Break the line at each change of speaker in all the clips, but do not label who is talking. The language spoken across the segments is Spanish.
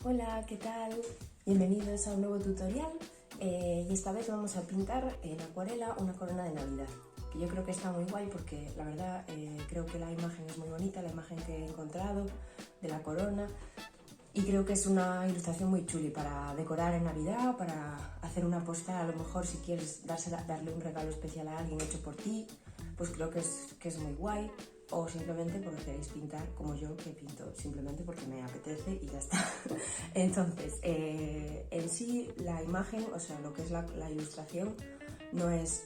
Hola, ¿qué tal? Bienvenidos a un nuevo tutorial y esta vez vamos a pintar en acuarela una corona de Navidad, que yo creo que está muy guay porque la verdad creo que la imagen es muy bonita, la imagen que he encontrado de la corona, y creo que es una ilustración muy chuli para decorar en Navidad, para hacer una postal, a lo mejor si quieres darle un regalo especial a alguien hecho por ti, pues creo que es muy guay. O simplemente porque queréis pintar como yo, que pinto simplemente porque me apetece y ya está. Entonces, en sí la imagen, o sea, lo que es la ilustración, no es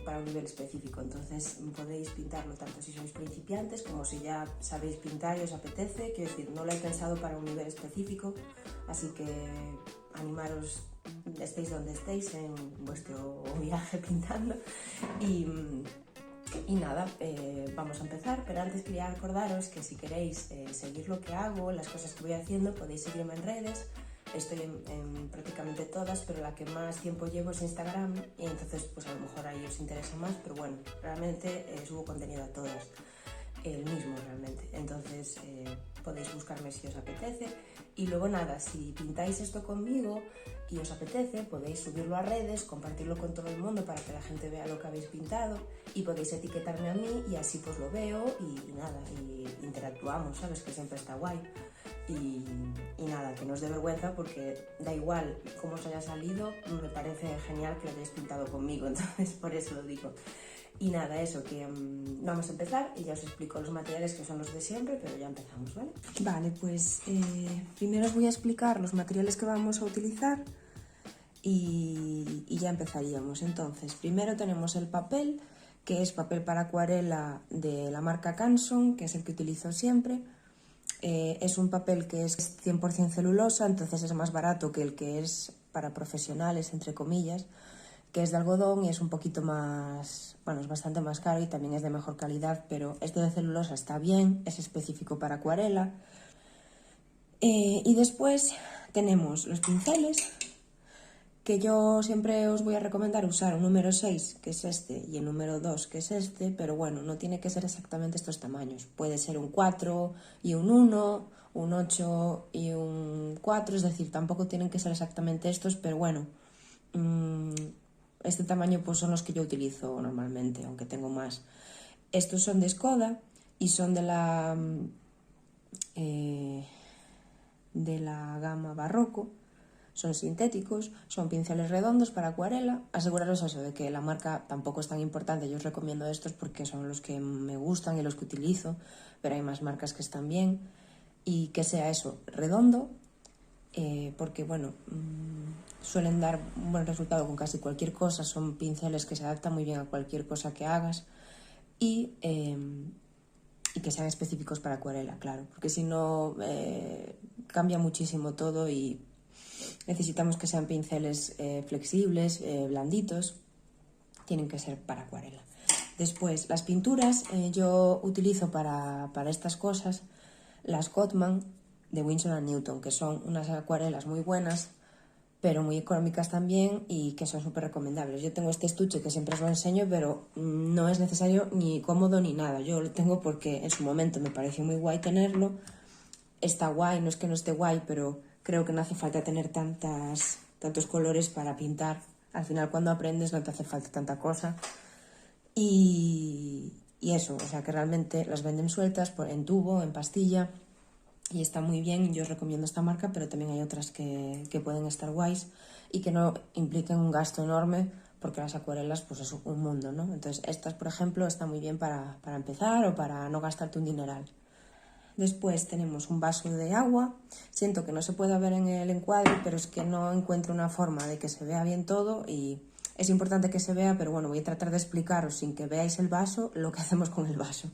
para un nivel específico, entonces podéis pintarlo tanto si sois principiantes como si ya sabéis pintar y os apetece. Quiero decir, no lo he pensado para un nivel específico, así que animaros, estéis donde estéis en vuestro viaje pintando. Y nada, vamos a empezar, pero antes quería recordaros que si queréis seguir lo que hago, las cosas que voy haciendo, podéis seguirme en redes. Estoy en prácticamente todas, pero la que más tiempo llevo es Instagram, y entonces pues a lo mejor ahí os interesa más, pero bueno, realmente subo contenido a todas, el mismo realmente. Entonces podéis buscarme si os apetece. Y luego nada, si pintáis esto conmigo y os apetece, podéis subirlo a redes, compartirlo con todo el mundo para que la gente vea lo que habéis pintado, y podéis etiquetarme a mí y así pues lo veo y nada, y interactuamos, ¿sabes? Que siempre está guay. Y nada, que no os dé vergüenza porque da igual cómo os haya salido, me parece genial que lo hayáis pintado conmigo, entonces por eso lo digo. Y nada, eso, que vamos a empezar y ya os explico los materiales, que son los de siempre, pero ya empezamos, ¿vale? Vale, pues primero os voy a explicar los materiales que vamos a utilizar y ya empezaríamos. Entonces, primero tenemos el papel, que es papel para acuarela de la marca Canson, que es el que utilizo siempre. Es un papel que es 100% celulosa, entonces es más barato que el que es para profesionales, entre comillas, que es de algodón y es un poquito más, bueno, es bastante más caro y también es de mejor calidad, pero este de celulosa está bien, es específico para acuarela. Y después tenemos los pinceles, que yo siempre os voy a recomendar usar un número 6, que es este, y el número 2, que es este, pero bueno, no tiene que ser exactamente estos tamaños. Puede ser un 4 y un 1, un 8 y un 4, es decir, tampoco tienen que ser exactamente estos, pero bueno, este tamaño pues son los que yo utilizo normalmente, aunque tengo más. Estos son de Skoda y son de la gama Barroco. Son sintéticos, son pinceles redondos para acuarela. Aseguraros eso, de que la marca tampoco es tan importante. Yo os recomiendo estos porque son los que me gustan y los que utilizo, pero hay más marcas que están bien. Y que sea eso, redondo, porque bueno, suelen dar un buen resultado con casi cualquier cosa. Son pinceles que se adaptan muy bien a cualquier cosa que hagas, y que sean específicos para acuarela, claro, porque si no cambia muchísimo todo y necesitamos que sean pinceles flexibles, blanditos, tienen que ser para acuarela. Después, las pinturas, yo utilizo para estas cosas las Cotman de Winsor & Newton, que son unas acuarelas muy buenas, pero muy económicas también y que son súper recomendables. Yo tengo este estuche que siempre os lo enseño, pero no es necesario ni cómodo ni nada. Yo lo tengo porque en su momento me pareció muy guay tenerlo. Está guay, no es que no esté guay, pero creo que no hace falta tener tantos colores para pintar. Al final, cuando aprendes, no te hace falta tanta cosa. Y eso, o sea que realmente las venden sueltas en tubo, en pastilla, y está muy bien. Yo os recomiendo esta marca, pero también hay otras que pueden estar guays y que no impliquen un gasto enorme, porque las acuarelas pues es un mundo, ¿no? Entonces estas, por ejemplo, están muy bien para empezar o para no gastarte un dineral. Después tenemos un vaso de agua. Siento que no se puede ver en el encuadre, pero es que no encuentro una forma de que se vea bien todo y es importante que se vea, pero bueno, voy a tratar de explicaros sin que veáis el vaso lo que hacemos con el vaso.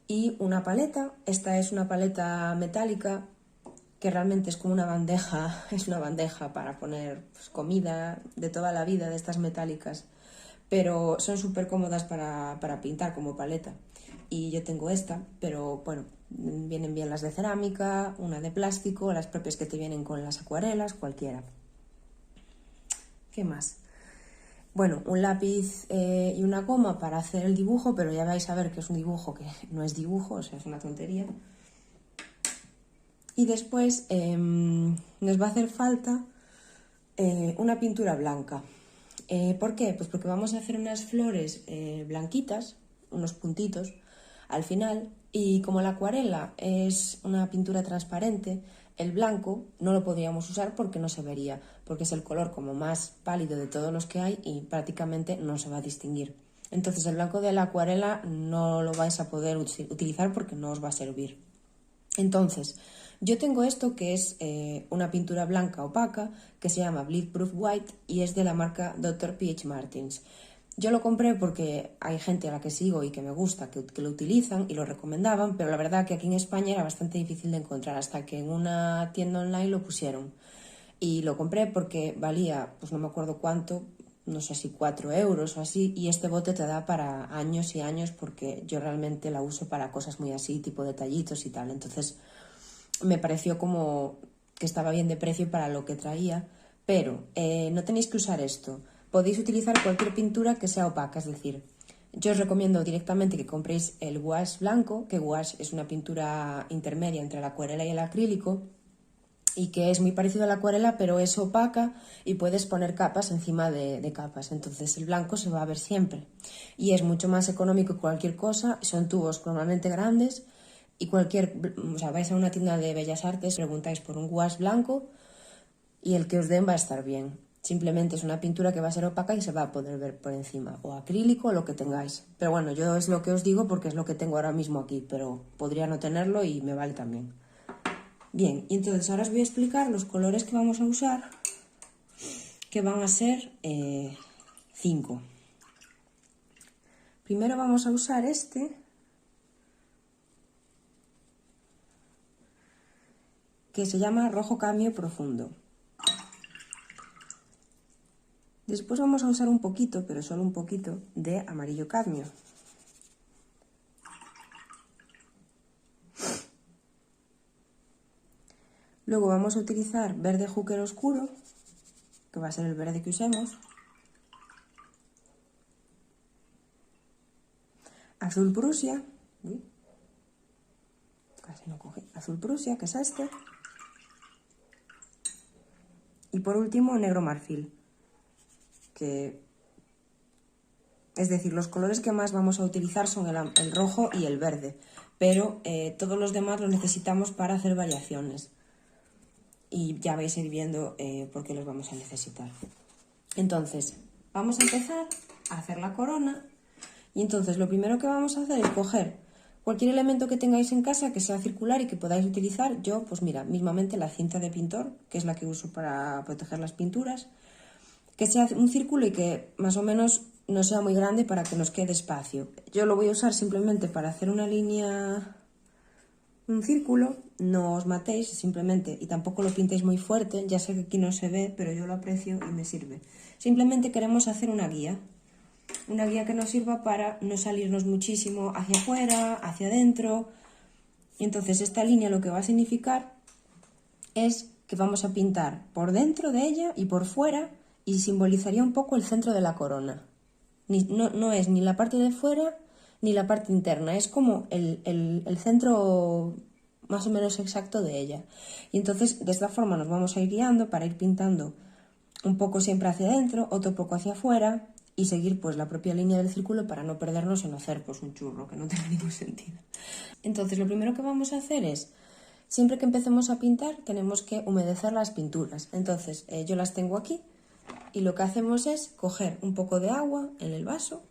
Y una paleta. Esta es una paleta metálica que realmente es como una bandeja, es una bandeja para poner pues, comida de toda la vida, de estas metálicas, pero son súper cómodas para pintar como paleta. Y yo tengo esta, pero bueno, vienen bien las de cerámica, una de plástico, las propias que te vienen con las acuarelas, cualquiera. ¿Qué más? Bueno, un lápiz y una goma para hacer el dibujo, pero ya vais a ver que es un dibujo que no es dibujo, o sea, es una tontería. Y después nos va a hacer falta una pintura blanca. ¿Por qué? Pues porque vamos a hacer unas flores blanquitas, unos puntitos al final, y como la acuarela es una pintura transparente, el blanco no lo podríamos usar porque no se vería, porque es el color como más pálido de todos los que hay y prácticamente no se va a distinguir. Entonces el blanco de la acuarela no lo vais a poder utilizar porque no os va a servir. Entonces, yo tengo esto que es una pintura blanca opaca que se llama Bleed Proof White y es de la marca Dr. P.H. Martins. Yo lo compré porque hay gente a la que sigo y que me gusta, que lo utilizan y lo recomendaban, pero la verdad que aquí en España era bastante difícil de encontrar hasta que en una tienda online lo pusieron. Y lo compré porque valía, pues no me acuerdo cuánto, no sé si 4 euros o así, y este bote te da para años y años porque yo realmente la uso para cosas muy así, tipo detallitos y tal. Entonces me pareció como que estaba bien de precio para lo que traía, pero no tenéis que usar esto. Podéis utilizar cualquier pintura que sea opaca, es decir, yo os recomiendo directamente que compréis el gouache blanco, que gouache es una pintura intermedia entre la acuarela y el acrílico, y que es muy parecido a la acuarela, pero es opaca y puedes poner capas encima de capas. Entonces el blanco se va a ver siempre. Y es mucho más económico que cualquier cosa, son tubos normalmente grandes y vais a una tienda de bellas artes, preguntáis por un gouache blanco y el que os den va a estar bien. Simplemente es una pintura que va a ser opaca y se va a poder ver por encima, o acrílico o lo que tengáis. Pero bueno, yo es lo que os digo porque es lo que tengo ahora mismo aquí, pero podría no tenerlo y me vale también. Bien, y entonces ahora os voy a explicar los colores que vamos a usar, que van a ser 5. Primero vamos a usar este, que se llama rojo cadmio profundo. Después vamos a usar un poquito, pero solo un poquito, de amarillo cadmio. Luego vamos a utilizar verde Hooker oscuro, que va a ser el verde que usemos. Azul Prusia, casi no coge, azul Prusia, que es este. Y por último, negro marfil, es decir, los colores que más vamos a utilizar son el rojo y el verde, pero todos los demás los necesitamos para hacer variaciones. Y ya vais a ir viendo por qué los vamos a necesitar. Entonces, vamos a empezar a hacer la corona. Y entonces lo primero que vamos a hacer es coger cualquier elemento que tengáis en casa que sea circular y que podáis utilizar. Yo, pues mira, mismamente la cinta de pintor, que es la que uso para proteger las pinturas, que sea un círculo y que más o menos no sea muy grande para que nos quede espacio. Yo lo voy a usar simplemente para hacer una línea, un círculo. No os matéis simplemente, y tampoco lo pintéis muy fuerte, ya sé que aquí no se ve, pero yo lo aprecio y me sirve. Simplemente queremos hacer una guía que nos sirva para no salirnos muchísimo hacia afuera, hacia adentro. Y entonces esta línea lo que va a significar es que vamos a pintar por dentro de ella y por fuera, y simbolizaría un poco el centro de la corona. No es ni la parte de fuera ni la parte interna, es como el centro más o menos exacto de ella. Y entonces de esta forma nos vamos a ir guiando para ir pintando un poco siempre hacia adentro, otro poco hacia afuera, y seguir pues la propia línea del círculo para no perdernos en hacer pues un churro que no tiene ningún sentido. Entonces lo primero que vamos a hacer es, siempre que empecemos a pintar tenemos que humedecer las pinturas. Entonces yo las tengo aquí y lo que hacemos es coger un poco de agua en el vaso,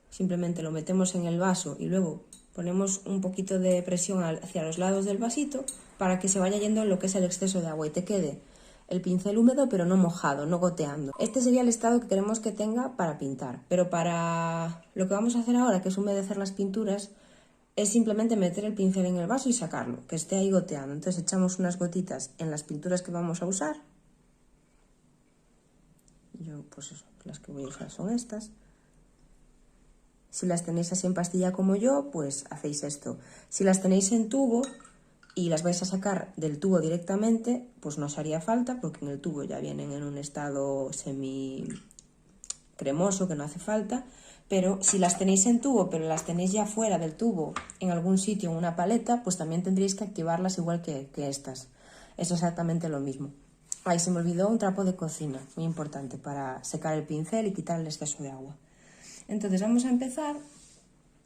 simplemente lo metemos en el vaso y luego ponemos un poquito de presión hacia los lados del vasito para que se vaya yendo lo que es el exceso de agua y te quede el pincel húmedo pero no mojado, no goteando. Este sería el estado que queremos que tenga para pintar, pero para lo que vamos a hacer ahora, que es humedecer las pinturas, es simplemente meter el pincel en el vaso y sacarlo, que esté ahí goteando. Entonces echamos unas gotitas en las pinturas que vamos a usar. Yo pues eso, las que voy a usar son estas. Si las tenéis así en pastilla como yo, pues hacéis esto. Si las tenéis en tubo y las vais a sacar del tubo directamente, pues no os haría falta porque en el tubo ya vienen en un estado semi cremoso que no hace falta. Pero si las tenéis en tubo, pero las tenéis ya fuera del tubo, en algún sitio, en una paleta, pues también tendréis que activarlas igual que estas. Es exactamente lo mismo. Ay, se me olvidó un trapo de cocina, muy importante para secar el pincel y quitar el exceso de agua. Entonces vamos a empezar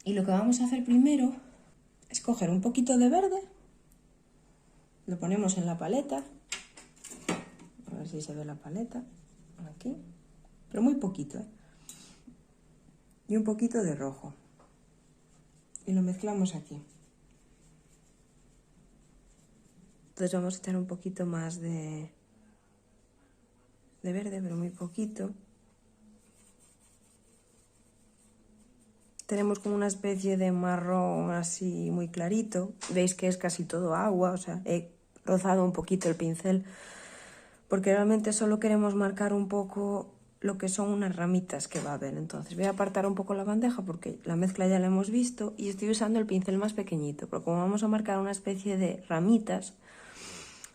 y lo que vamos a hacer primero es coger un poquito de verde, lo ponemos en la paleta, a ver si se ve la paleta, aquí, pero muy poquito, ¿eh? Y un poquito de rojo y lo mezclamos aquí. Entonces vamos a echar un poquito más de verde, pero muy poquito. Tenemos como una especie de marrón así muy clarito. Veis que es casi todo agua, o sea, he rozado un poquito el pincel porque realmente solo queremos marcar un poco lo que son unas ramitas que va a haber. Entonces voy a apartar un poco la bandeja porque la mezcla ya la hemos visto y estoy usando el pincel más pequeñito, porque como vamos a marcar una especie de ramitas,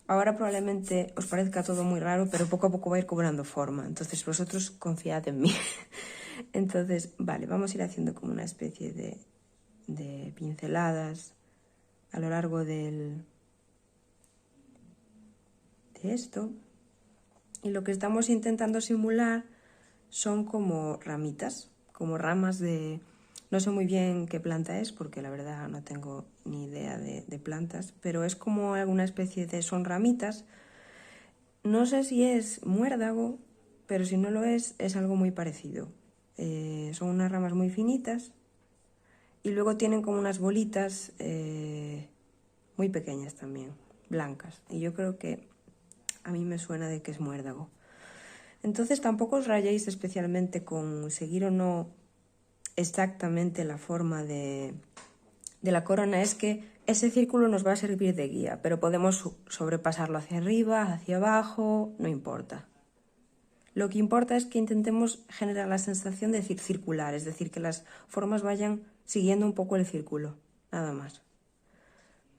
ahora probablemente os parezca todo muy raro, pero poco a poco va a ir cobrando forma. Entonces vosotros confiad en mí. Entonces, vale, vamos a ir haciendo como una especie de pinceladas a lo largo de esto. Y lo que estamos intentando simular son como ramitas, como ramas de... No sé muy bien qué planta es, porque la verdad no tengo ni idea de plantas, pero es como alguna especie de... son ramitas. No sé si es muérdago, pero si no lo es algo muy parecido. Son unas ramas muy finitas y luego tienen como unas bolitas muy pequeñas también, blancas. Y yo creo que a mí me suena de que es muérdago. Entonces tampoco os rayéis especialmente con seguir o no exactamente la forma de la corona. Es que ese círculo nos va a servir de guía, pero podemos sobrepasarlo hacia arriba, hacia abajo, no importa. Lo que importa es que intentemos generar la sensación de decir circular, es decir, que las formas vayan siguiendo un poco el círculo, nada más.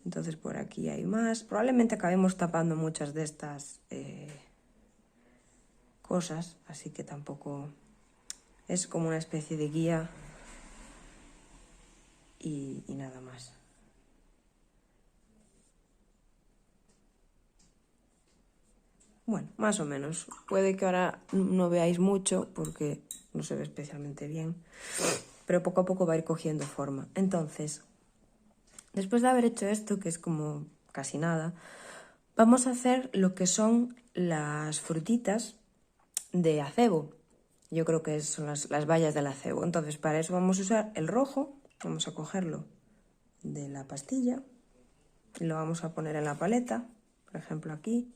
Entonces por aquí hay más. Probablemente acabemos tapando muchas de estas cosas, así que tampoco es como una especie de guía y nada más. Bueno, más o menos. Puede que ahora no veáis mucho porque no se ve especialmente bien, pero poco a poco va a ir cogiendo forma. Entonces, después de haber hecho esto, que es como casi nada, vamos a hacer lo que son las frutitas de acebo. Yo creo que son las bayas del acebo. Entonces, para eso vamos a usar el rojo, vamos a cogerlo de la pastilla y lo vamos a poner en la paleta, por ejemplo aquí.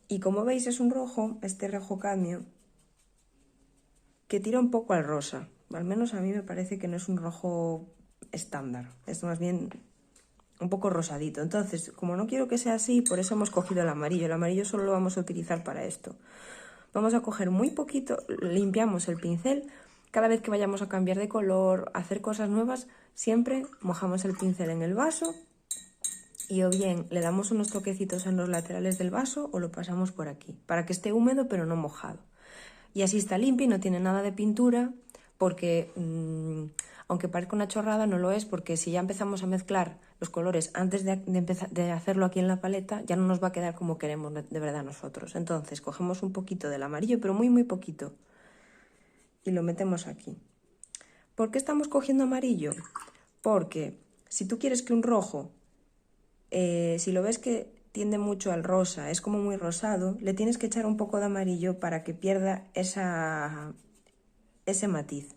Y como veis es un rojo, este rojo cadmio, que tira un poco al rosa. Al menos a mí me parece que no es un rojo estándar, es más bien un poco rosadito. Entonces, como no quiero que sea así, por eso hemos cogido el amarillo. El amarillo solo lo vamos a utilizar para esto. Vamos a coger muy poquito, limpiamos el pincel. Cada vez que vayamos a cambiar de color, a hacer cosas nuevas, siempre mojamos el pincel en el vaso y o bien le damos unos toquecitos en los laterales del vaso o lo pasamos por aquí, para que esté húmedo pero no mojado. Y así está limpio y no tiene nada de pintura, porque aunque parezca una chorrada, no lo es, porque si ya empezamos a mezclar los colores antes de hacerlo aquí en la paleta, ya no nos va a quedar como queremos de verdad nosotros. Entonces cogemos un poquito del amarillo, pero muy muy poquito, y lo metemos aquí. ¿Por qué estamos cogiendo amarillo? Porque si tú quieres que un rojo, si lo ves que tiende mucho al rosa, es como muy rosado, le tienes que echar un poco de amarillo para que pierda ese matiz.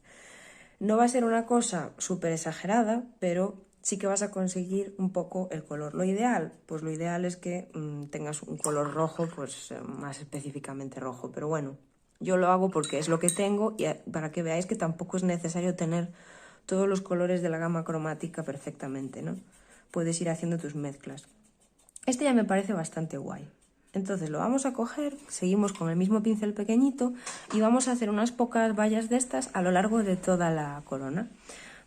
No va a ser una cosa súper exagerada, pero sí que vas a conseguir un poco el color. Lo ideal, pues lo ideal es que tengas un color rojo, pues más específicamente rojo. Pero bueno, yo lo hago porque es lo que tengo y para que veáis que tampoco es necesario tener todos los colores de la gama cromática perfectamente, ¿no? Puedes ir haciendo tus mezclas. Este ya me parece bastante guay. Entonces lo vamos a coger, seguimos con el mismo pincel pequeñito y vamos a hacer unas pocas bayas de estas a lo largo de toda la corona.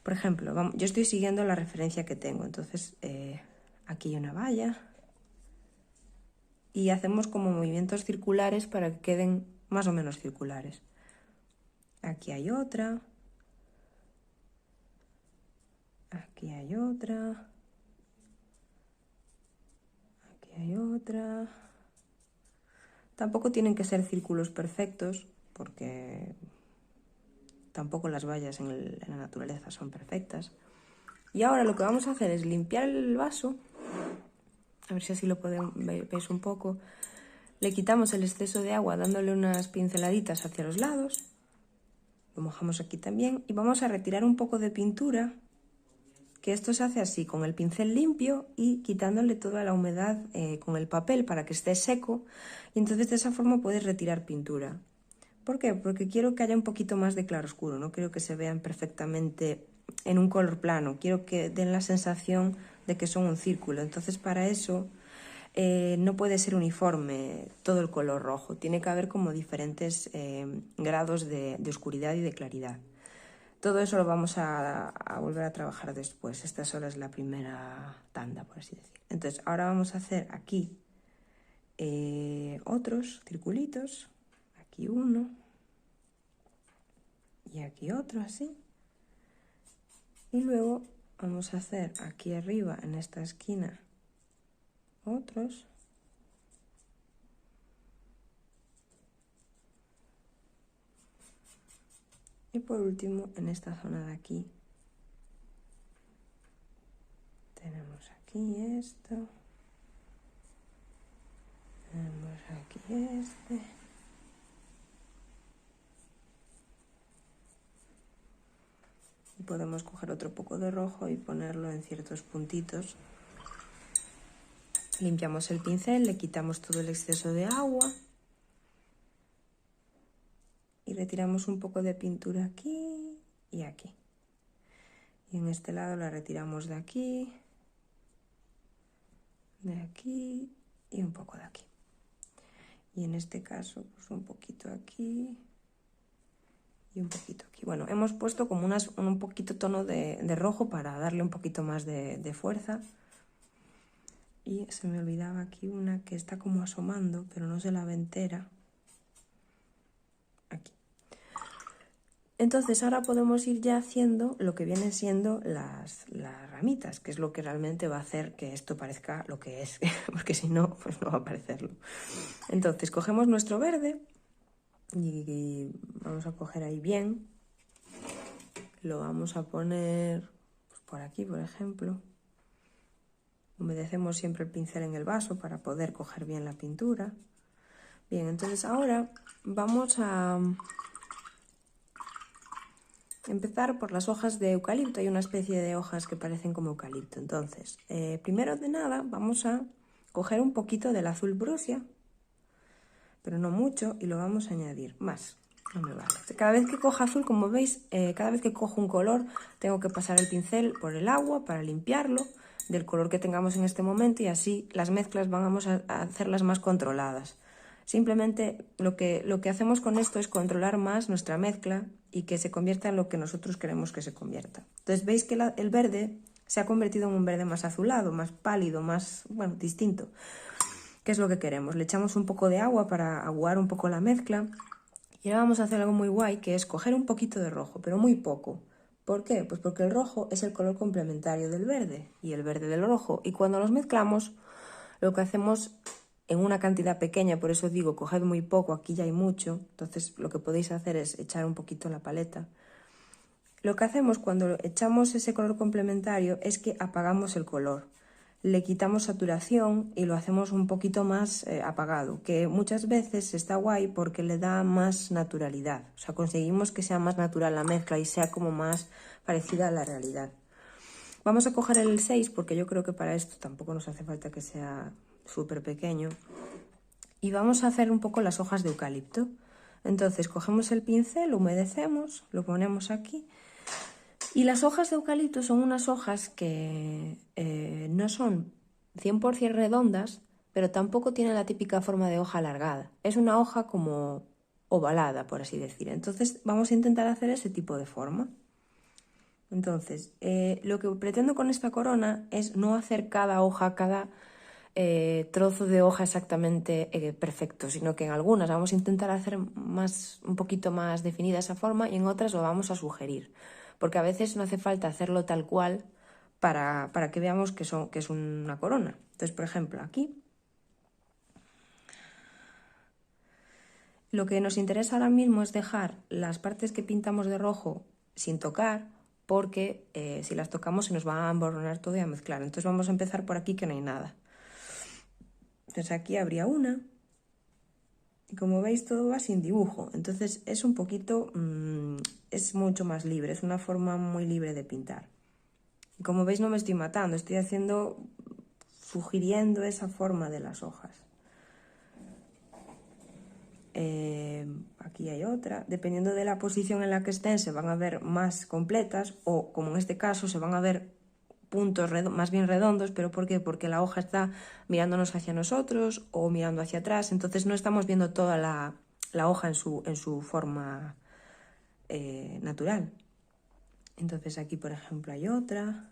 Por ejemplo, yo estoy siguiendo la referencia que tengo, entonces aquí hay una baya y hacemos como movimientos circulares para que queden más o menos circulares. Aquí hay otra, aquí hay otra, aquí hay otra. Tampoco tienen que ser círculos perfectos, porque tampoco las vallas en la naturaleza son perfectas. Y ahora lo que vamos a hacer es limpiar el vaso, a ver si así lo veis un poco. Le quitamos el exceso de agua dándole unas pinceladitas hacia los lados. Lo mojamos aquí también y vamos a retirar un poco de pintura, que esto se hace así, con el pincel limpio y quitándole toda la humedad con el papel para que esté seco, y entonces de esa forma puedes retirar pintura. ¿Por qué? Porque quiero que haya un poquito más de claroscuro, no quiero que se vean perfectamente en un color plano, quiero que den la sensación de que son un círculo. Entonces para eso no puede ser uniforme todo el color rojo, tiene que haber como diferentes grados de oscuridad y de claridad. Todo eso lo vamos a volver a trabajar después. Esta solo es la primera tanda, por así decir. Entonces, ahora vamos a hacer aquí otros circulitos. Aquí uno. Y aquí otro, así. Y luego vamos a hacer aquí arriba, en esta esquina, otros. Y por último, en esta zona de aquí, tenemos aquí esto, tenemos aquí este, y podemos coger otro poco de rojo y ponerlo en ciertos puntitos. Limpiamos el pincel, le quitamos todo el exceso de agua y retiramos un poco de pintura aquí y aquí. Y en este lado la retiramos de aquí y un poco de aquí. Y en este caso, pues un poquito aquí y un poquito aquí. Bueno, hemos puesto como un poquito tono de rojo para darle un poquito más de fuerza. Y se me olvidaba aquí una que está como asomando, pero no se la ve entera. Aquí. Entonces ahora podemos ir ya haciendo lo que vienen siendo las ramitas, que es lo que realmente va a hacer que esto parezca lo que es, porque si no, pues no va a parecerlo. Entonces cogemos nuestro verde y vamos a coger ahí bien. Lo vamos a poner pues, por aquí, por ejemplo. Humedecemos siempre el pincel en el vaso para poder coger bien la pintura. Bien, entonces ahora vamos a empezar por las hojas de eucalipto. Hay una especie de hojas que parecen como eucalipto. Entonces, primero de nada vamos a coger un poquito del azul Prusia, pero no mucho, y lo vamos a añadir más. No me vale. Cada vez que coja azul, como veis, cada vez que cojo un color, tengo que pasar el pincel por el agua para limpiarlo del color que tengamos en este momento, y así las mezclas vamos a hacerlas más controladas. Simplemente lo que hacemos con esto es controlar más nuestra mezcla y que se convierta en lo que nosotros queremos que se convierta. Entonces veis que el verde se ha convertido en un verde más azulado, más pálido, más, bueno, distinto. ¿Qué es lo que queremos? Le echamos un poco de agua para aguar un poco la mezcla. Y ahora vamos a hacer algo muy guay, que es coger un poquito de rojo, pero muy poco. ¿Por qué? Pues porque el rojo es el color complementario del verde y el verde del rojo. Y cuando los mezclamos, lo que hacemos en una cantidad pequeña, por eso digo, coged muy poco, aquí ya hay mucho. Entonces lo que podéis hacer es echar un poquito la paleta. Lo que hacemos cuando echamos ese color complementario es que apagamos el color. Le quitamos saturación y lo hacemos un poquito más apagado, que muchas veces está guay porque le da más naturalidad. O sea, conseguimos que sea más natural la mezcla y sea como más parecida a la realidad. Vamos a coger el 6 porque yo creo que para esto tampoco nos hace falta que sea súper pequeño. Y vamos a hacer un poco las hojas de eucalipto. Entonces cogemos el pincel, lo humedecemos, lo ponemos aquí. Y las hojas de eucalipto son unas hojas que no son 100% redondas, pero tampoco tienen la típica forma de hoja alargada. Es una hoja como ovalada, por así decir. Entonces vamos a intentar hacer ese tipo de forma. Entonces, lo que pretendo con esta corona es no hacer cada hoja, cada trozo de hoja exactamente perfecto, sino que en algunas vamos a intentar hacer un poquito más definida esa forma y en otras lo vamos a sugerir. Porque a veces no hace falta hacerlo tal cual para que veamos que es una corona. Entonces, por ejemplo, aquí Lo que nos interesa ahora mismo es dejar las partes que pintamos de rojo sin tocar, porque si las tocamos se nos va a emborronar todo y a mezclar. Entonces vamos a empezar por aquí que no hay nada. Entonces aquí habría una, y como veis todo va sin dibujo, entonces es un poquito, es mucho más libre, es una forma muy libre de pintar. Y como veis no me estoy matando, estoy sugiriendo esa forma de las hojas. Aquí hay otra, dependiendo de la posición en la que estén se van a ver más completas o como en este caso se van a ver puntos más bien redondos, pero ¿por qué? Porque la hoja está mirándonos hacia nosotros o mirando hacia atrás, entonces no estamos viendo toda la hoja en su forma natural. Entonces aquí por ejemplo hay otra,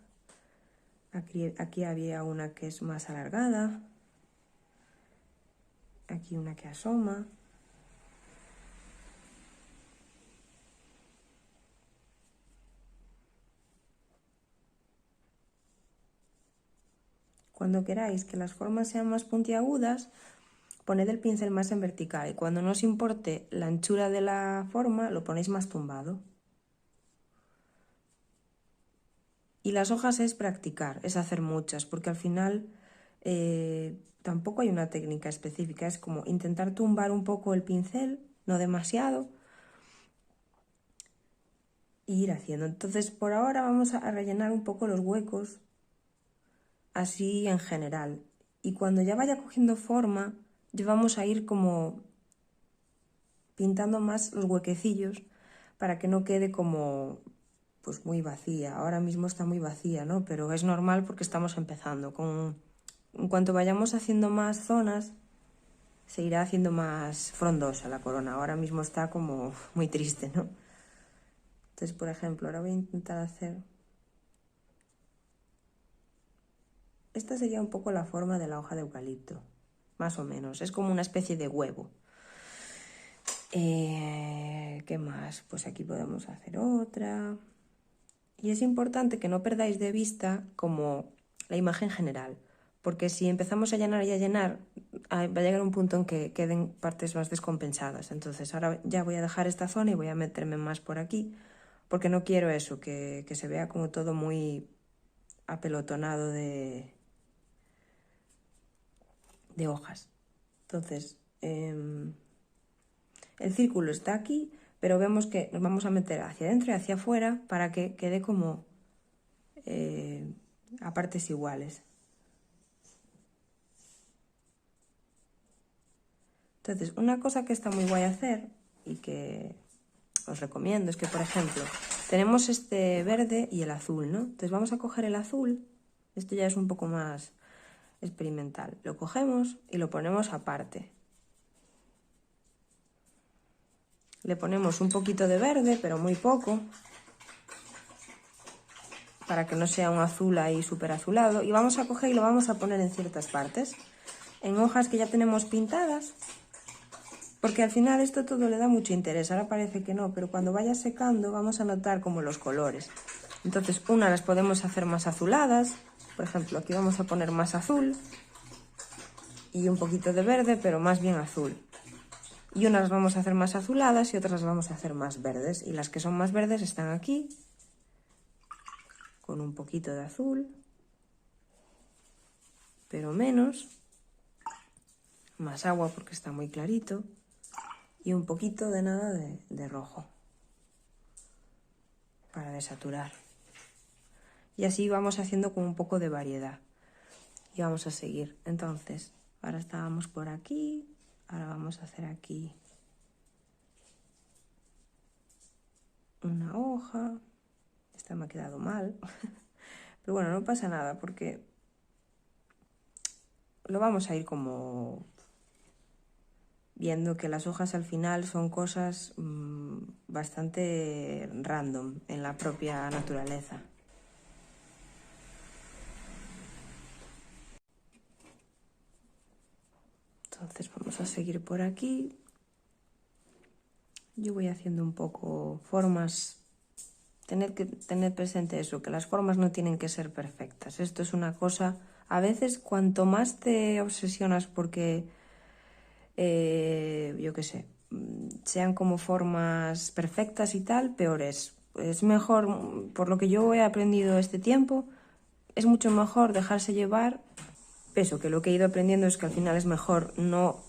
aquí había una que es más alargada, aquí una que asoma. Cuando queráis que las formas sean más puntiagudas, poned el pincel más en vertical y cuando no os importe la anchura de la forma, lo ponéis más tumbado. Y las hojas es practicar, es hacer muchas, porque al final tampoco hay una técnica específica, es como intentar tumbar un poco el pincel, no demasiado, e ir haciendo. Entonces por ahora vamos a rellenar un poco los huecos, así en general. Y cuando ya vaya cogiendo forma, ya vamos a ir como pintando más los huequecillos para que no quede como pues muy vacía. Ahora mismo está muy vacía, ¿no? Pero es normal porque estamos empezando. En cuanto vayamos haciendo más zonas, se irá haciendo más frondosa la corona. Ahora mismo está como muy triste, ¿no? Entonces, por ejemplo, ahora voy a intentar hacer... Esta sería un poco la forma de la hoja de eucalipto, más o menos. Es como una especie de huevo. ¿Qué más? Pues aquí podemos hacer otra. Y es importante que no perdáis de vista como la imagen general, porque si empezamos a llenar y a llenar, va a llegar un punto en que queden partes más descompensadas. Entonces ahora ya voy a dejar esta zona y voy a meterme más por aquí, porque no quiero eso, que se vea como todo muy apelotonado de hojas. Entonces, el círculo está aquí, pero vemos que nos vamos a meter hacia adentro y hacia afuera para que quede como a partes iguales. Entonces, una cosa que está muy guay hacer y que os recomiendo es que, por ejemplo, tenemos este verde y el azul, ¿no? Entonces vamos a coger el azul, esto ya es un poco más experimental. Lo cogemos y lo ponemos aparte. Le ponemos un poquito de verde, pero muy poco, para que no sea un azul ahí súper azulado. Y vamos a coger y lo vamos a poner en ciertas partes, en hojas que ya tenemos pintadas, porque al final esto todo le da mucho interés. Ahora parece que no, pero cuando vaya secando vamos a notar como los colores. Entonces, unas las podemos hacer más azuladas. Por ejemplo, aquí vamos a poner más azul y un poquito de verde, pero más bien azul. Y unas las vamos a hacer más azuladas y otras las vamos a hacer más verdes. Y las que son más verdes están aquí, con un poquito de azul, pero menos. Más agua porque está muy clarito. Y un poquito de nada de rojo, para desaturar. Y así vamos haciendo con un poco de variedad. Y vamos a seguir. Entonces, ahora estábamos por aquí. Ahora vamos a hacer aquí una hoja. Esta me ha quedado mal. Pero bueno, no pasa nada porque lo vamos a ir como viendo que las hojas al final son cosas bastante random en la propia naturaleza. Entonces vamos a seguir por aquí. Yo voy haciendo un poco formas. Tened presente eso, que las formas no tienen que ser perfectas. Esto es una cosa, a veces cuanto más te obsesionas porque, yo qué sé, sean como formas perfectas y tal, peor es. Es mejor, por lo que yo he aprendido este tiempo, es mucho mejor dejarse llevar. Eso, que lo que he ido aprendiendo es que al final es mejor no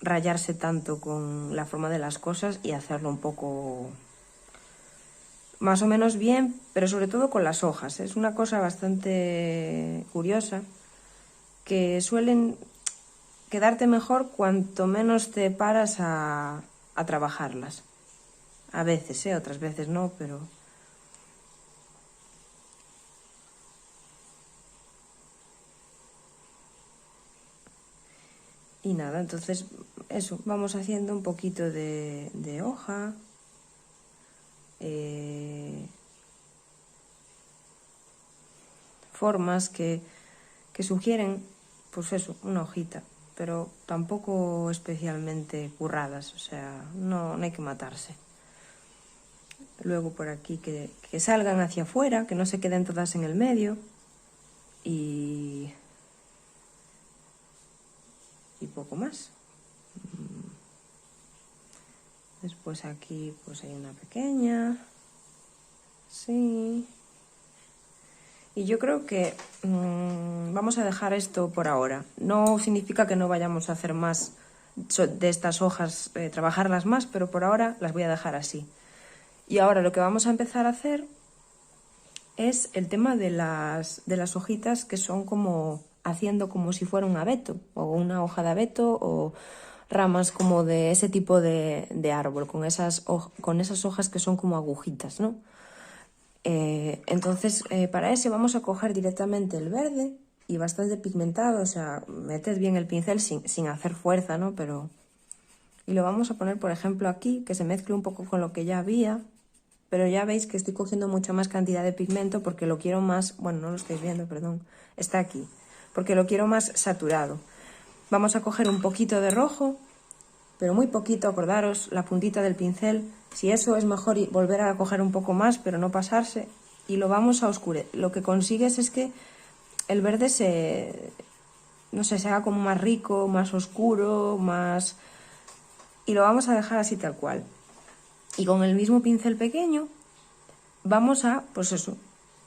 rayarse tanto con la forma de las cosas y hacerlo un poco más o menos bien, pero sobre todo con las hojas. Es una cosa bastante curiosa, que suelen quedarte mejor cuanto menos te paras a trabajarlas. A veces, otras veces no, pero... Y nada, entonces eso, vamos haciendo un poquito de hoja. Formas que sugieren, pues eso, una hojita, pero tampoco especialmente curradas, o sea, no hay que matarse. Luego por aquí que salgan hacia afuera, que no se queden todas en el medio y poco más. Después aquí pues hay una pequeña, sí. Y yo creo que vamos a dejar esto por ahora. No significa que no vayamos a hacer más de estas hojas, trabajarlas más, pero por ahora las voy a dejar así. Y ahora lo que vamos a empezar a hacer es el tema de las hojitas que son como haciendo como si fuera un abeto o una hoja de abeto o ramas como de ese tipo de árbol con esas hojas que son como agujitas, ¿no? Entonces para ese vamos a coger directamente el verde y bastante pigmentado, o sea, meted bien el pincel sin hacer fuerza, ¿no? Y lo vamos a poner, por ejemplo, aquí, que se mezcle un poco con lo que ya había. Pero ya veis que estoy cogiendo mucha más cantidad de pigmento porque lo quiero más... Bueno, no lo estáis viendo, perdón. Está aquí. Porque lo quiero más saturado. Vamos a coger un poquito de rojo, pero muy poquito, acordaros, la puntita del pincel. Si eso es mejor volver a coger un poco más, pero no pasarse. Y lo vamos a oscurecer. Lo que consigues es que el verde no sé, se haga como más rico, más oscuro, más... Y lo vamos a dejar así tal cual. Y con el mismo pincel pequeño vamos a, pues eso,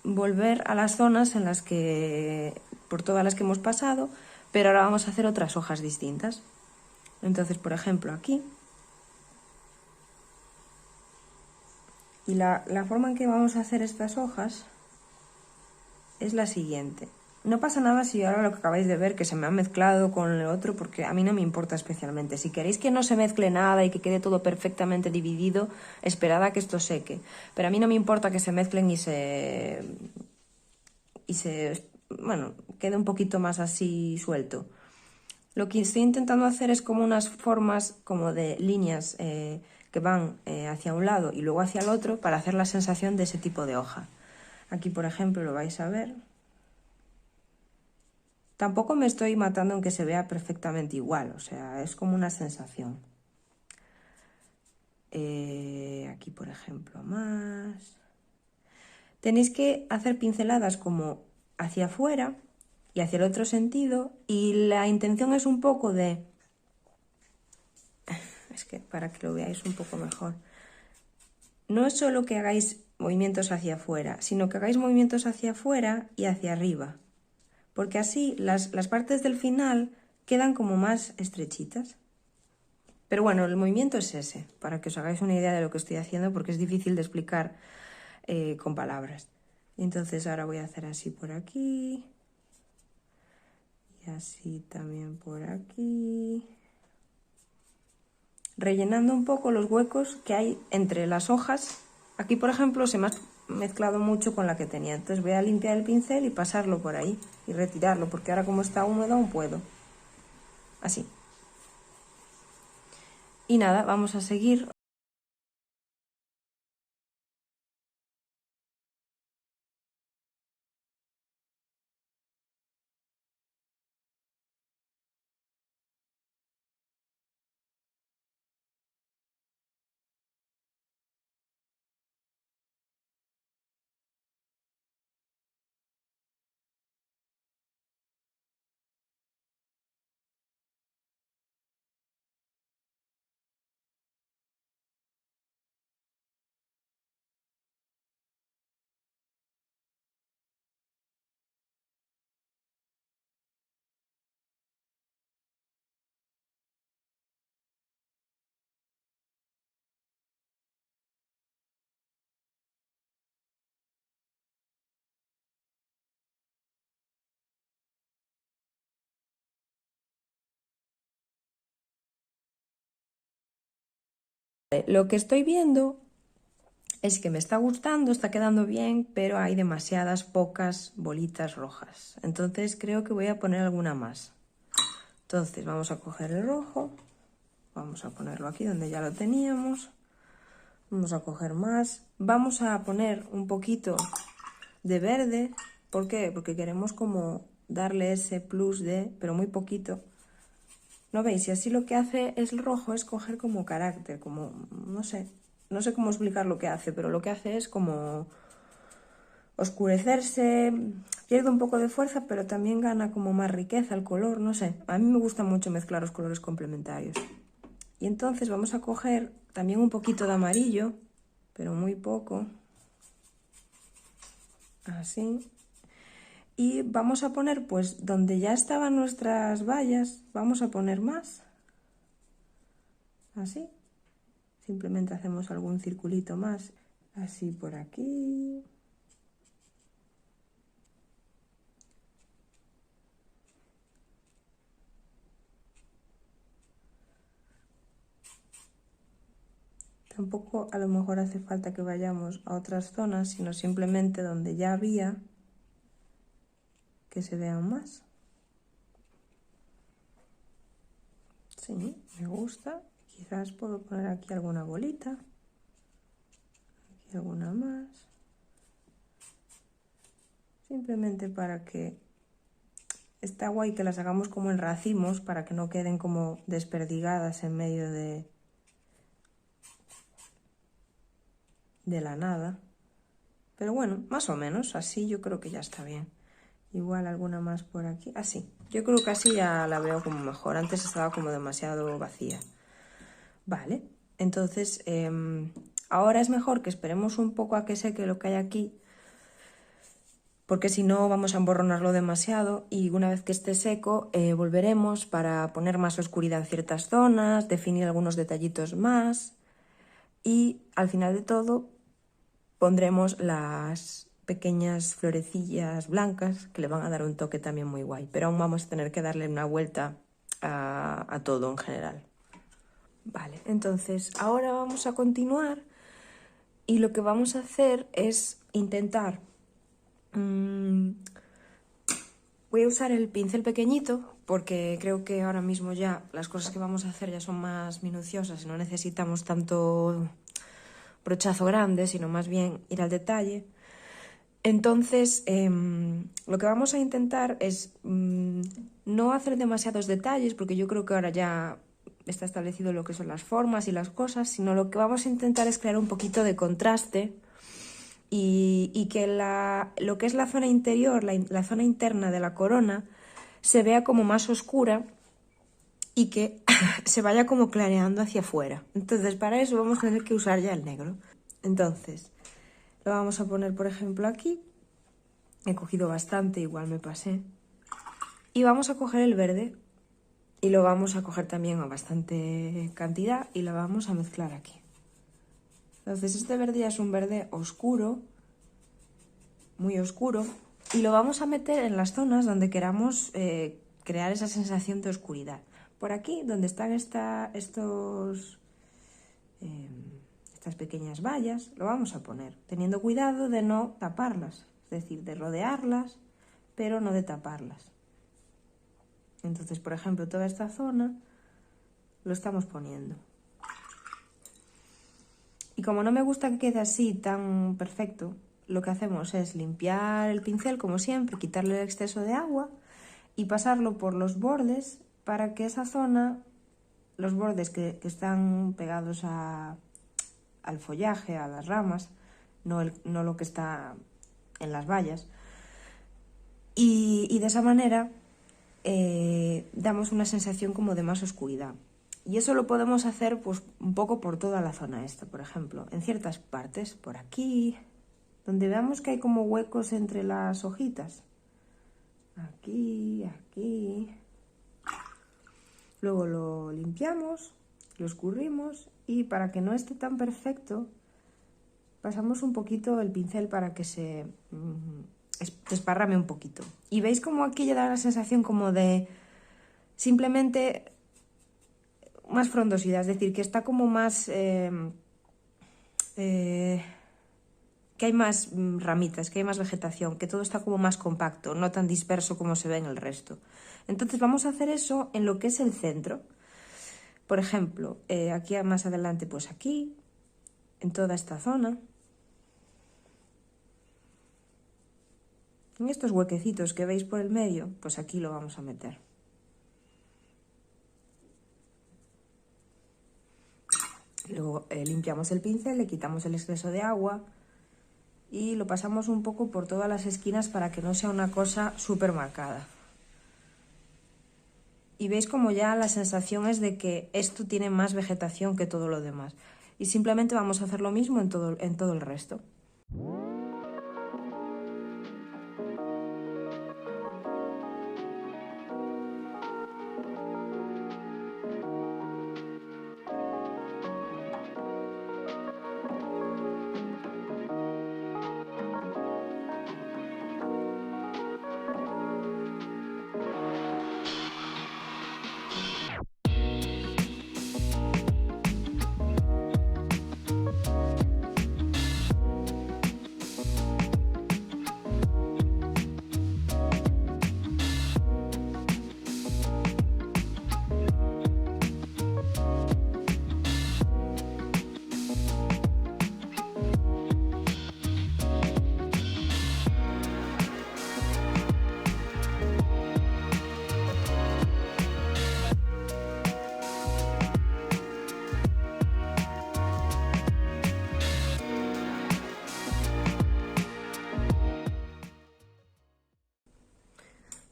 volver a las zonas en las que, por todas las que hemos pasado, pero ahora vamos a hacer otras hojas distintas. Entonces, por ejemplo, aquí. Y la forma en que vamos a hacer estas hojas es la siguiente. No pasa nada si ahora lo que acabáis de ver que se me ha mezclado con el otro, porque a mí no me importa especialmente. Si queréis que no se mezcle nada y que quede todo perfectamente dividido, esperad a que esto seque. Pero a mí no me importa que se mezclen bueno, quede un poquito más así suelto. Lo que estoy intentando hacer es como unas formas como de líneas que van hacia un lado y luego hacia el otro para hacer la sensación de ese tipo de hoja. Aquí, por ejemplo, lo vais a ver. Tampoco me estoy matando en que se vea perfectamente igual, o sea, es como una sensación. Aquí, por ejemplo, más. Tenéis que hacer pinceladas como hacia afuera y hacia el otro sentido, y la intención es un poco de... Es que para que lo veáis un poco mejor. No es solo que hagáis movimientos hacia afuera, sino que hagáis movimientos hacia afuera y hacia arriba. Porque así las partes del final quedan como más estrechitas. Pero bueno, el movimiento es ese, para que os hagáis una idea de lo que estoy haciendo, porque es difícil de explicar con palabras. Entonces ahora voy a hacer así por aquí. Y así también por aquí. Rellenando un poco los huecos que hay entre las hojas. Aquí, por ejemplo, se me ha mezclado mucho con la que tenía. Entonces voy a limpiar el pincel y pasarlo por ahí y retirarlo, porque ahora como está húmedo aún puedo. Así. Y nada, vamos a seguir. Lo que estoy viendo es que me está gustando, está quedando bien, pero hay demasiadas pocas bolitas rojas. Entonces creo que voy a poner alguna más. Entonces vamos a coger el rojo, vamos a ponerlo aquí donde ya lo teníamos. Vamos a coger más. Vamos a poner un poquito de verde. ¿Por qué? Porque queremos como darle ese plus de, pero muy poquito. ¿No veis? Y así lo que hace es el rojo, es coger como carácter, como, no sé cómo explicar lo que hace, pero lo que hace es como oscurecerse, pierde un poco de fuerza, pero también gana como más riqueza el color, no sé. A mí me gusta mucho mezclar los colores complementarios. Y entonces vamos a coger también un poquito de amarillo, pero muy poco, así. Y vamos a poner, pues, donde ya estaban nuestras vallas, vamos a poner más, así. Simplemente hacemos algún circulito más, así por aquí. Tampoco a lo mejor hace falta que vayamos a otras zonas, sino simplemente donde ya había, que se vean más. Sí, me gusta. Quizás puedo poner aquí alguna bolita, aquí alguna más. Simplemente para que está guay que las hagamos como en racimos, para que no queden como desperdigadas en medio de la nada. Pero bueno, más o menos, así yo creo que ya está bien. Igual alguna más por aquí. Así, yo creo que así ya la veo como mejor. Antes estaba como demasiado vacía. Vale, entonces ahora es mejor que esperemos un poco a que seque lo que hay aquí, porque si no vamos a emborronarlo demasiado, y una vez que esté seco volveremos para poner más oscuridad en ciertas zonas, definir algunos detallitos más, y al final de todo pondremos las pequeñas florecillas blancas que le van a dar un toque también muy guay, pero aún vamos a tener que darle una vuelta a todo en general. Vale, entonces ahora vamos a continuar y lo que vamos a hacer es intentar... voy a usar el pincel pequeñito porque creo que ahora mismo ya las cosas que vamos a hacer ya son más minuciosas y no necesitamos tanto brochazo grande, sino más bien ir al detalle. Entonces, lo que vamos a intentar es no hacer demasiados detalles, porque yo creo que ahora ya está establecido lo que son las formas y las cosas, sino lo que vamos a intentar es crear un poquito de contraste y que lo que es la zona interior, la zona interna de la corona, se vea como más oscura y que se vaya como clareando hacia afuera. Entonces, para eso vamos a tener que usar ya el negro. Entonces, lo vamos a poner, por ejemplo, aquí. He cogido bastante, igual me pasé. Y vamos a coger el verde y lo vamos a coger también a bastante cantidad y lo vamos a mezclar aquí. Entonces este verde ya es un verde oscuro, muy oscuro, y lo vamos a meter en las zonas donde queramos crear esa sensación de oscuridad. Por aquí, donde están estas pequeñas vallas, lo vamos a poner, teniendo cuidado de no taparlas, es decir, de rodearlas, pero no de taparlas. Entonces, por ejemplo, toda esta zona lo estamos poniendo. Y como no me gusta que quede así tan perfecto, lo que hacemos es limpiar el pincel, como siempre, quitarle el exceso de agua y pasarlo por los bordes para que esa zona, los bordes que están pegados al follaje, a las ramas, no lo que está en las vallas, y de esa manera damos una sensación como de más oscuridad. Y eso lo podemos hacer pues un poco por toda la zona esta, por ejemplo, en ciertas partes, por aquí, donde veamos que hay como huecos entre las hojitas. Aquí, aquí. Luego lo limpiamos, lo escurrimos y para que no esté tan perfecto, pasamos un poquito el pincel para que se desparrame un poquito. Y veis como aquí ya da la sensación como de simplemente
frondosidad, es decir, que está como más... que hay más ramitas, que hay más vegetación, que todo está como más compacto, no tan disperso como se ve en el resto. Entonces vamos a hacer eso en lo que es el centro. Por ejemplo, aquí más adelante, pues aquí, en toda esta zona, en estos huequecitos que veis por el medio, pues aquí lo vamos a meter. Luego limpiamos el pincel, le quitamos el exceso de agua y lo pasamos un poco por todas las esquinas para que no sea una cosa súper marcada. Y veis como ya la sensación es de que esto tiene más vegetación que todo lo demás. Y simplemente vamos a hacer lo mismo en todo el resto.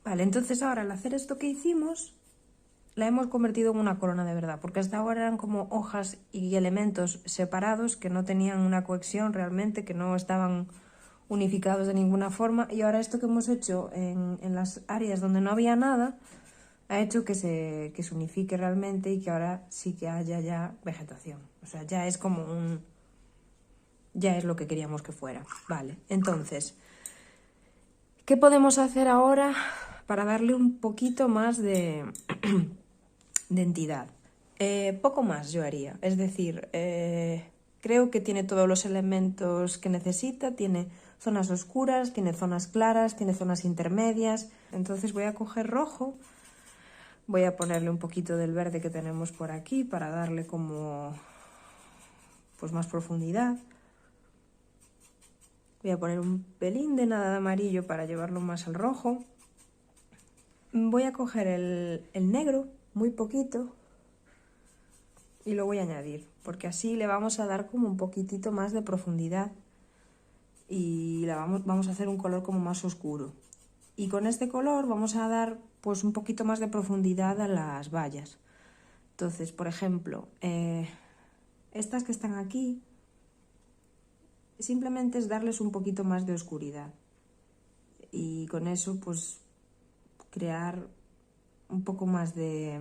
Vale, entonces ahora al hacer esto que hicimos, la hemos convertido en una corona de verdad, porque hasta ahora eran como hojas y elementos separados que no tenían una cohesión realmente, que no estaban unificados de ninguna forma, y ahora esto que hemos hecho en las áreas donde no había nada, ha hecho que se unifique realmente y que ahora sí que haya ya vegetación. O sea, ya es como ya es lo que queríamos que fuera. Vale, entonces, ¿qué podemos hacer ahora para darle un poquito más de entidad? Poco más yo haría, es decir, creo que tiene todos los elementos que necesita, tiene zonas oscuras, tiene zonas claras, tiene zonas intermedias. Entonces voy a coger rojo, voy a ponerle un poquito del verde que tenemos por aquí para darle como pues más profundidad. Voy a poner un pelín de nada de amarillo para llevarlo más al rojo. Voy a coger el negro, muy poquito, y lo voy a añadir, porque así le vamos a dar como un poquitito más de profundidad y vamos a hacer un color como más oscuro. Y con este color vamos a dar pues un poquito más de profundidad a las vallas. Entonces, por ejemplo, estas que están aquí, simplemente es darles un poquito más de oscuridad. Y con eso, pues, crear un poco más de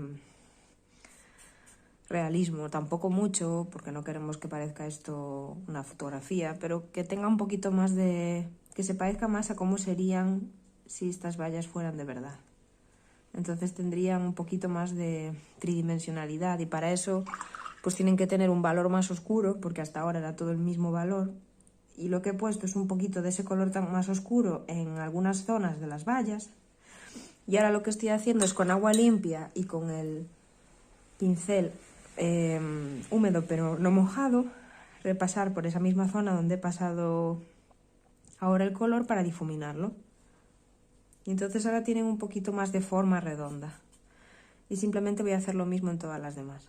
realismo. Tampoco mucho, porque no queremos que parezca esto una fotografía, pero que tenga un poquito más de... que se parezca más a cómo serían si estas vallas fueran de verdad. Entonces tendrían un poquito más de tridimensionalidad y para eso pues tienen que tener un valor más oscuro, porque hasta ahora era todo el mismo valor. Y lo que he puesto es un poquito de ese color tan más oscuro en algunas zonas de las vallas. Y ahora lo que estoy haciendo es con agua limpia y con el pincel húmedo pero no mojado, repasar por esa misma zona donde he pasado ahora el color para difuminarlo. Y entonces ahora tienen un poquito más de forma redonda. Y simplemente voy a hacer lo mismo en todas las demás.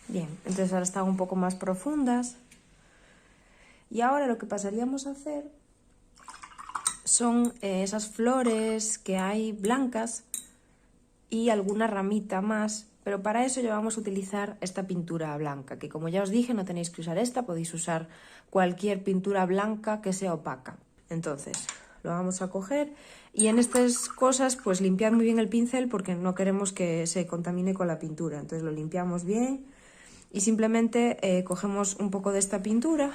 Bien, entonces ahora están un poco más profundas. Y ahora lo que pasaríamos a hacer son esas flores que hay blancas y alguna ramita más, pero para eso ya vamos a utilizar esta pintura blanca, que como ya os dije no tenéis que usar esta, podéis usar cualquier pintura blanca que sea opaca. Entonces lo vamos a coger y en estas cosas pues limpiad muy bien el pincel porque no queremos que se contamine con la pintura, entonces lo limpiamos bien y simplemente cogemos un poco de esta pintura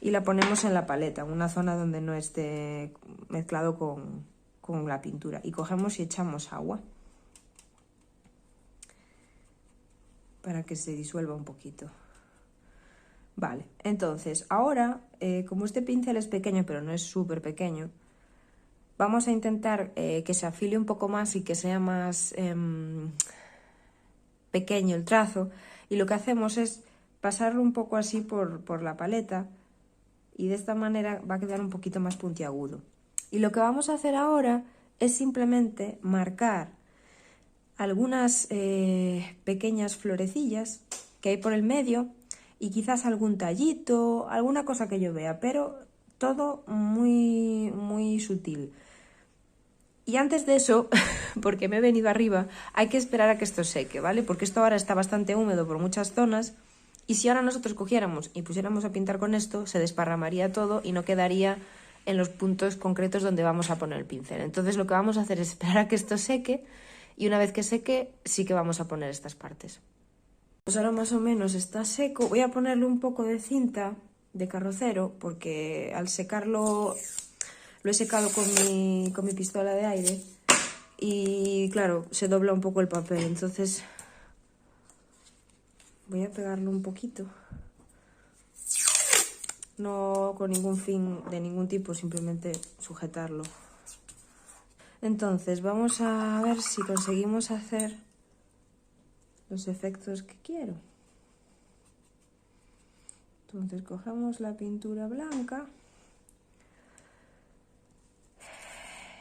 y la ponemos en la paleta, en una zona donde no esté mezclado con la pintura. Y cogemos y echamos agua para que se disuelva un poquito. Vale, entonces ahora, como este pincel es pequeño, pero no es súper pequeño, vamos a intentar que se afile un poco más y que sea más pequeño el trazo. Y lo que hacemos es pasarlo un poco así por la paleta y de esta manera va a quedar un poquito más puntiagudo. Y lo que vamos a hacer ahora es simplemente marcar algunas pequeñas florecillas que hay por el medio y quizás algún tallito, alguna cosa que yo vea, pero todo muy, muy sutil. Y antes de eso, porque me he venido arriba, hay que esperar a que esto seque, ¿vale? Porque esto ahora está bastante húmedo por muchas zonas y si ahora nosotros cogiéramos y pusiéramos a pintar con esto, se desparramaría todo y no quedaría en los puntos concretos donde vamos a poner el pincel. Entonces lo que vamos a hacer es esperar a que esto seque y una vez que seque sí que vamos a poner estas partes. Pues ahora más o menos está seco. Voy a ponerle un poco de cinta de carrocero porque al secarlo lo he secado con mi pistola de aire y claro, se dobla un poco el papel, entonces voy a pegarlo un poquito. No con ningún fin de ningún tipo, simplemente sujetarlo. Entonces vamos a ver si conseguimos hacer los efectos que quiero. Entonces cogemos la pintura blanca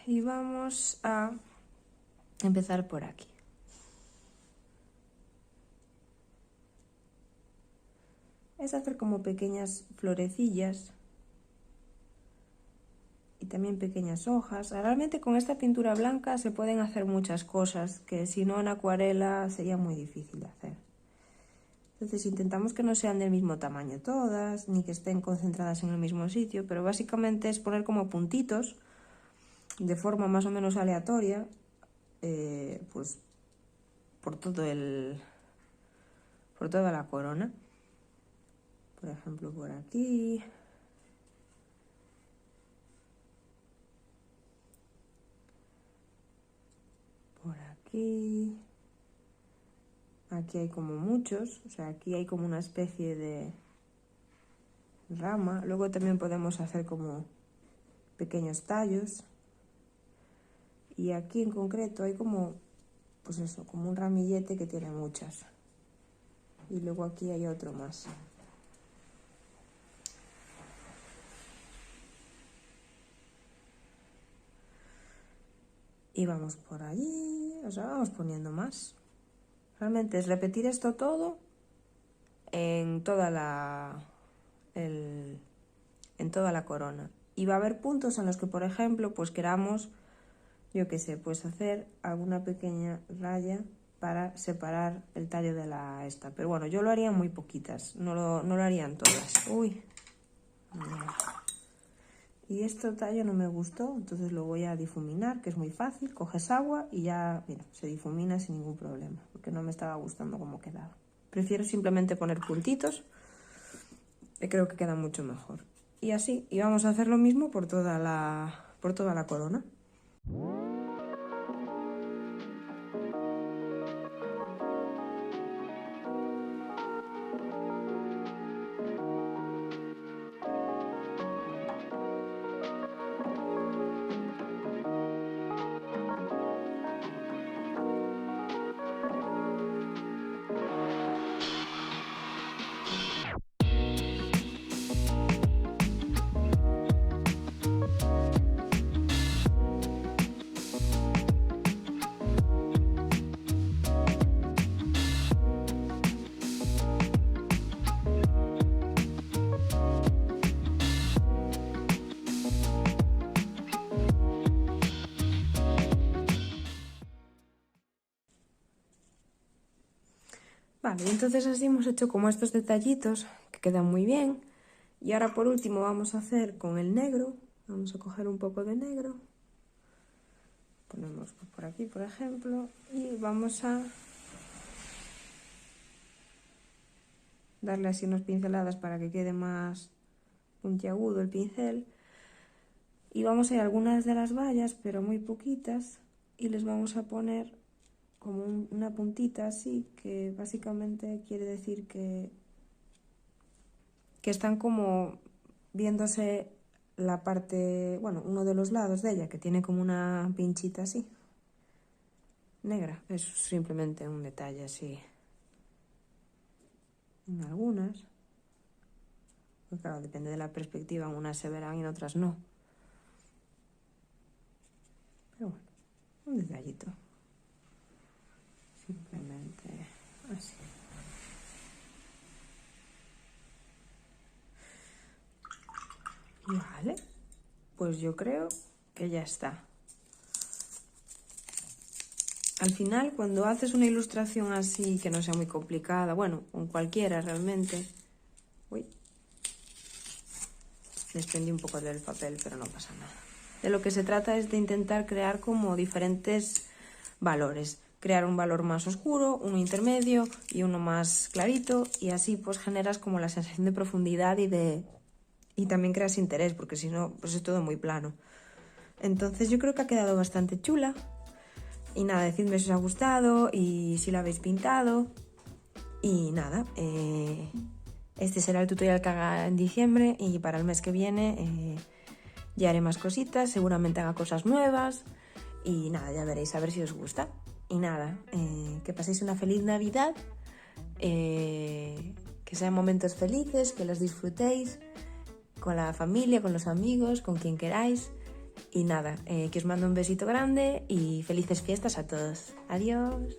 y vamos a empezar por aquí. Es hacer como pequeñas florecillas y también pequeñas hojas. Realmente con esta pintura blanca se pueden hacer muchas cosas que si no en acuarela sería muy difícil de hacer. Entonces intentamos que no sean del mismo tamaño todas, ni que estén concentradas en el mismo sitio, pero básicamente es poner como puntitos de forma más o menos aleatoria, pues por toda la corona. Por ejemplo, por aquí. Por aquí. Aquí hay como muchos, o sea, aquí hay como una especie de rama. Luego también podemos hacer como pequeños tallos. Y aquí en concreto hay como, pues eso, como un ramillete que tiene muchas. Y luego aquí hay otro más. Y vamos por allí, o sea, vamos poniendo más. Realmente es repetir esto todo en toda la corona. Y va a haber puntos en los que, por ejemplo, pues queramos, yo qué sé, pues hacer alguna pequeña raya para separar el tallo de la esta. Pero bueno, yo lo haría muy poquitas, no lo harían todas. Uy. Y este tallo no me gustó, entonces lo voy a difuminar, que es muy fácil. Coges agua y ya, mira, se difumina sin ningún problema, porque no me estaba gustando cómo quedaba. Prefiero simplemente poner puntitos, que creo que queda mucho mejor. Y así, y vamos a hacer lo mismo por toda la corona. Vale, entonces así hemos hecho como estos detallitos que quedan muy bien. Y ahora por último vamos a hacer con el negro. Vamos a coger un poco de negro. Ponemos por aquí, por ejemplo. Y vamos a darle así unas pinceladas para que quede más puntiagudo el pincel. Y vamos a ir a algunas de las vallas, pero muy poquitas, y les vamos a poner como una puntita así, que básicamente quiere decir que están como viéndose la parte, bueno, uno de los lados de ella, que tiene como una pinchita así, negra. Es simplemente un detalle así en algunas. Pues claro, depende de la perspectiva, en unas se verán y en otras no. Pero bueno, un detallito. Simplemente así. Vale, pues yo creo que ya está. Al final, cuando haces una ilustración así, que no sea muy complicada, bueno, con cualquiera realmente... Uy, desprendí un poco del papel, pero no pasa nada. De lo que se trata es de intentar crear como diferentes valores. Crear un valor más oscuro, uno intermedio y uno más clarito, y así pues generas como la sensación de profundidad y también creas interés, porque si no, pues es todo muy plano. Entonces yo creo que ha quedado bastante chula. Y nada, decidme si os ha gustado y si lo habéis pintado. Y nada, este será el tutorial que haga en diciembre, y para el mes que viene ya haré más cositas, seguramente haga cosas nuevas. Y nada, ya veréis, a ver si os gusta. Y nada, que paséis una feliz Navidad, que sean momentos felices, que los disfrutéis con la familia, con los amigos, con quien queráis. Y nada, que os mando un besito grande y felices fiestas a todos. Adiós.